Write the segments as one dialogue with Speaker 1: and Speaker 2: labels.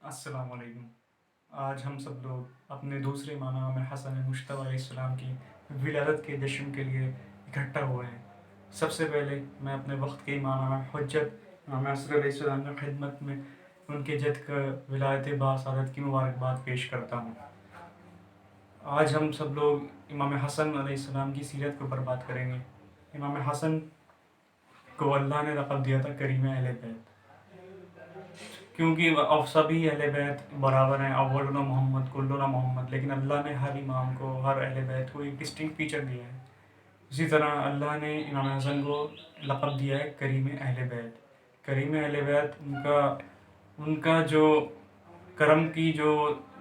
Speaker 1: अस्सलाम वालेकुम। आज हम सब लोग अपने दूसरे इमाम इमाम हसन मुश्तबा अलैहिस्सलाम की विलादत के जश्न के लिए इकट्ठा हुए हैं। सबसे पहले मैं अपने वक्त के इमाम इमाम हुज्जत इमाम असर अलैहिस्सलाम की खिदमत में उनके जद का विलायत बासादत की मुबारकबाद पेश करता हूँ। आज हम सब लोग इमाम हसन अलैहिस्सलाम की सीरत के ऊपर बात करेंगे। इमाम हसन को अल्लाह ने लक़ब दिया था करीम अहले बैत, क्योंकि अब सभी अहले बैत बराबर हैं, अव्वलुना मोहम्मद कुल्लुना मोहम्मद, लेकिन अल्लाह ने हर इमाम को, हर अहले बैत को एक डिस्टिंक्ट फीचर दिया है। इसी तरह अल्लाह ने इमाम हसन को लक़ब दिया है करीम अहले बैत। करीम अहले बैत उनका उनका जो करम की जो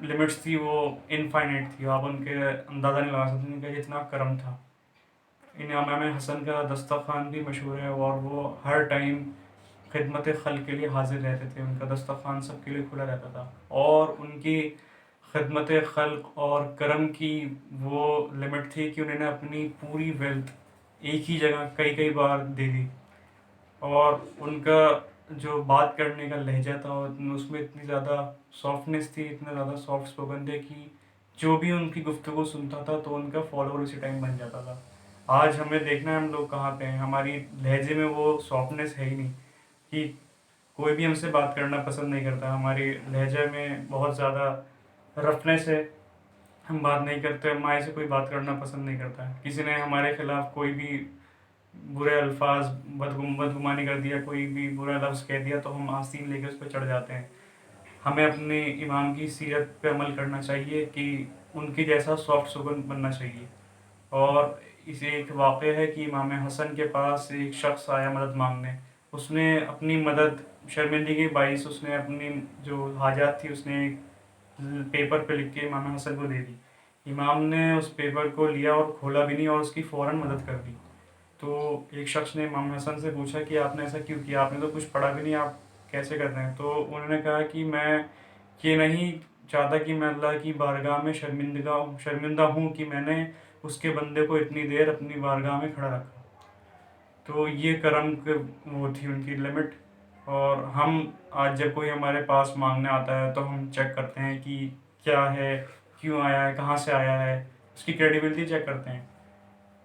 Speaker 1: लिमिट्स थी वो इनफाइनाइट थी, आप उनके अंदाज़ा नहीं लगा सकते उनका जितना करम था। इमाम हसन का दस्तरख़्वान भी मशहूर है और वो हर टाइम खिदमत खल्क़ के लिए हाजिर रहते थे। उनका दस्तरख़्वान सबके लिए खुला रहता था और उनकी खिदमत खल्क़ और करम की वो लिमिट थी कि उन्होंने अपनी पूरी वेल्थ एक ही जगह कई कई बार दे दी। और उनका जो बात करने का लहजा था उसमें इतनी ज़्यादा सॉफ्टनेस थी, इतना ज़्यादा सॉफ्ट स्पोकन थे कि जो भी उनकी गुफ्तगू सुनता था तो उनका फॉलोअर उसी टाइम बन जाता था। आज हमें देखना है हम लोग कहाँ पे हैं, हमारी लहजे में वो सॉफ्टनेस है ही नहीं कि कोई भी हमसे बात करना पसंद नहीं करता। हमारी लहजे में बहुत ज़्यादा रफनेस है, हम बात नहीं करते, हमारे से कोई बात करना पसंद नहीं करता है। किसी ने हमारे खिलाफ कोई भी बुरे अल्फाज बदगुमानी कर दिया, कोई भी बुरा लफ्ज़ कह दिया तो हम आस्तीन लेके उस पर चढ़ जाते हैं। हमें अपने इमाम की सीरत पे अमल करना चाहिए कि उनकी जैसा सॉफ्ट स्पोकन बनना चाहिए। और इसे एक वाक़या है कि इमाम हसन के पास एक शख्स आया मदद मांगने। उसने अपनी मदद शर्मिंदगी के बाइस उसने अपनी जो हाजात थी उसने एक पेपर पे लिख के इमाम हसन को दे दी। इमाम ने उस पेपर को लिया और खोला भी नहीं और उसकी फ़ौरन मदद कर दी। तो एक शख्स ने इमाम हसन से पूछा कि आपने ऐसा क्यों किया, आपने तो कुछ पढ़ा भी नहीं, आप कैसे कर रहे हैं? तो उन्होंने कहा कि मैं ये नहीं चाहता कि मैं अल्लाह की बारगाह में शर्मिंदा हूँ कि मैंने उसके बंदे को इतनी देर अपनी बारगाह में खड़ा रखा। तो ये करम वो थी उनकी लिमिट। और हम आज जब कोई हमारे पास मांगने आता है तो हम चेक करते हैं कि क्या है, क्यों आया है, कहाँ से आया है, उसकी क्रेडिबिलिटी चेक करते हैं।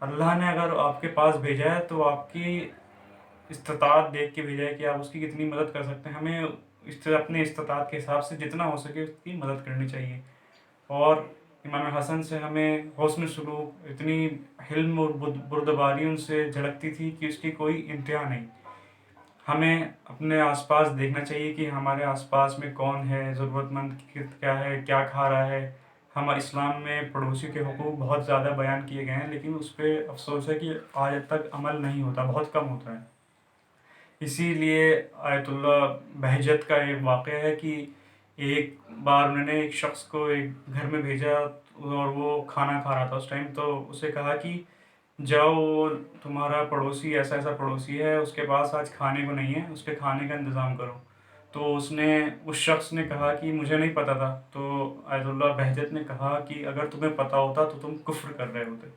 Speaker 1: अल्लाह ने अगर आपके पास भेजा है तो आपकी इस्तिताअत देख के भेजा है कि आप उसकी कितनी मदद कर सकते हैं। हमें अपने इस्तिताअत के हिसाब से जितना हो सके उसकी मदद करनी चाहिए। और इमाम हसन से हमें हुस्न सलूक, इतनी हिल्म और बुर्दबारी उनसे झलकती थी कि उसकी कोई इंतहा नहीं। हमें अपने आसपास देखना चाहिए कि हमारे आसपास में कौन है, ज़रूरतमंद क्या है, क्या खा रहा है। हम इस्लाम में पड़ोसी के हुकूक बहुत ज़्यादा बयान किए गए हैं, लेकिन उस पर अफसोस है कि आज तक अमल नहीं होता, बहुत कम होता है। इसीलिए आयतुल्लाह बहजत का एक वाक़या है कि एक बार उन्होंने एक शख्स को एक घर में भेजा और वो खाना खा रहा था उस टाइम। तो उसे कहा कि जाओ, वो तुम्हारा पड़ोसी ऐसा ऐसा पड़ोसी है, उसके पास आज खाने को नहीं है, उसके खाने का इंतज़ाम करो। तो उस शख्स ने कहा कि मुझे नहीं पता था। तो आयतुल्लाह बहजत ने कहा कि अगर तुम्हें पता होता तो तुम कुफ्र कर रहे होते।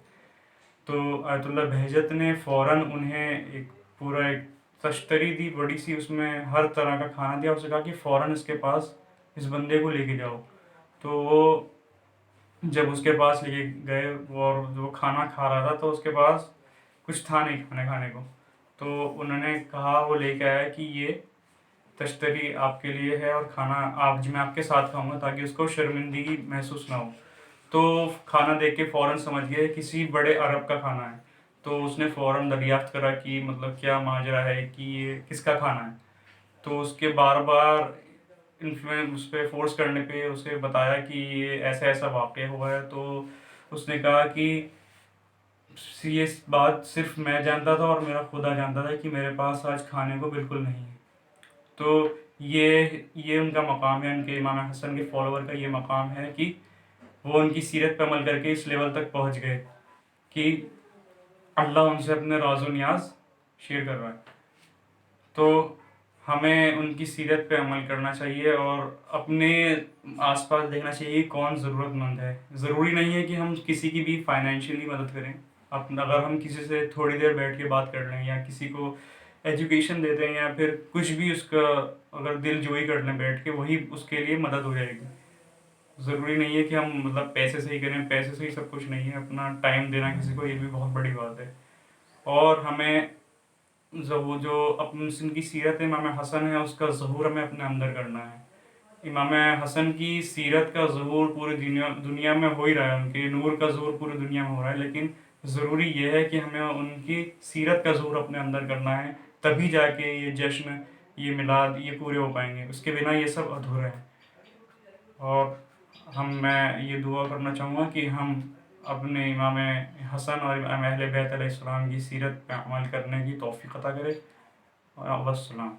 Speaker 1: तो आयतुल्लाह बहजत ने फ़ौरन उन्हें एक पूरा एक तश्तरी दी बड़ी सी, उसमें हर तरह का खाना दिया। उससे कहा कि फ़ौरन इसके पास इस बंदे को लेके जाओ। तो वो जब उसके पास लेके गए और जो खाना खा रहा था तो उसके पास कुछ था नहीं खाने खाने को। तो उन्होंने कहा, वो लेके आया कि ये तश्तरी आपके लिए है और खाना आप मैं आपके साथ खाऊंगा ताकि उसको शर्मिंदगी महसूस ना हो। तो खाना देख के फ़ौरन समझ गया किसी बड़े अरब का खाना है। तो उसने फ़ौरन दरियाफ्त करा कि मतलब क्या माजरा है, कि ये किसका खाना है। तो उसके बार बार इन्फ्लुएंस उस पर फोर्स करने पे उसे बताया कि ये ऐसा ऐसा वाक़या हुआ है। तो उसने कहा कि ये बात सिर्फ मैं जानता था और मेरा खुदा जानता था कि मेरे पास आज खाने को बिल्कुल नहीं है। तो ये उनका मकाम है, उनके इमाम हसन के फॉलोवर का ये मकाम है कि वो उनकी सीरत पर अमल करके इस लेवल तक पहुंच गए कि अल्लाह उनसे अपने राज़ो नियाज शेयर कर रहा है। तो हमें उनकी सीरत पे अमल करना चाहिए और अपने आसपास देखना चाहिए कौन ज़रूरतमंद है। ज़रूरी नहीं है कि हम किसी की भी फाइनेंशियली मदद करें। अगर हम किसी से थोड़ी देर बैठ के बात कर लें या किसी को ایجوکیشن دے دیں یا پھر کچھ بھی اس کا اگر دل جوئی کر لیں بیٹھ کے، وہی اس کے لیے مدد ہو جائے گی. ضروری نہیں ہے کہ ہم مطلب پیسے سے ہی کریں، پیسے سے ہی سب کچھ نہیں ہے. اپنا ٹائم دینا کسی کو یہ بھی بہت بڑی بات ہے. اور ہمیں وہ جو اپنے جن کی سیرت امام حسن ہے اس کا ظہور ہمیں اپنے اندر کرنا ہے. امام حسن کی سیرت کا ظہور پوری دنیا میں ہو ہی رہا ہے، ان کے نور کا ظہور پوری دنیا میں ہو رہا ہے، لیکن ضروری یہ ہے کہ ہمیں ان کی سیرت کا ظہور اپنے اندر کرنا ہے، تبھی جا کے یہ جشن، یہ میلاد یہ پورے ہو پائیں گے. اس کے بنا یہ سب ادھورے ہیں. اور میں یہ دعا کرنا چاہوں گا کہ ہم اپنے امام حسن اور امام اہل بیت علیہ السلام کی سیرت پہ عمل کرنے کی توفیق عطا کرے. والسلام.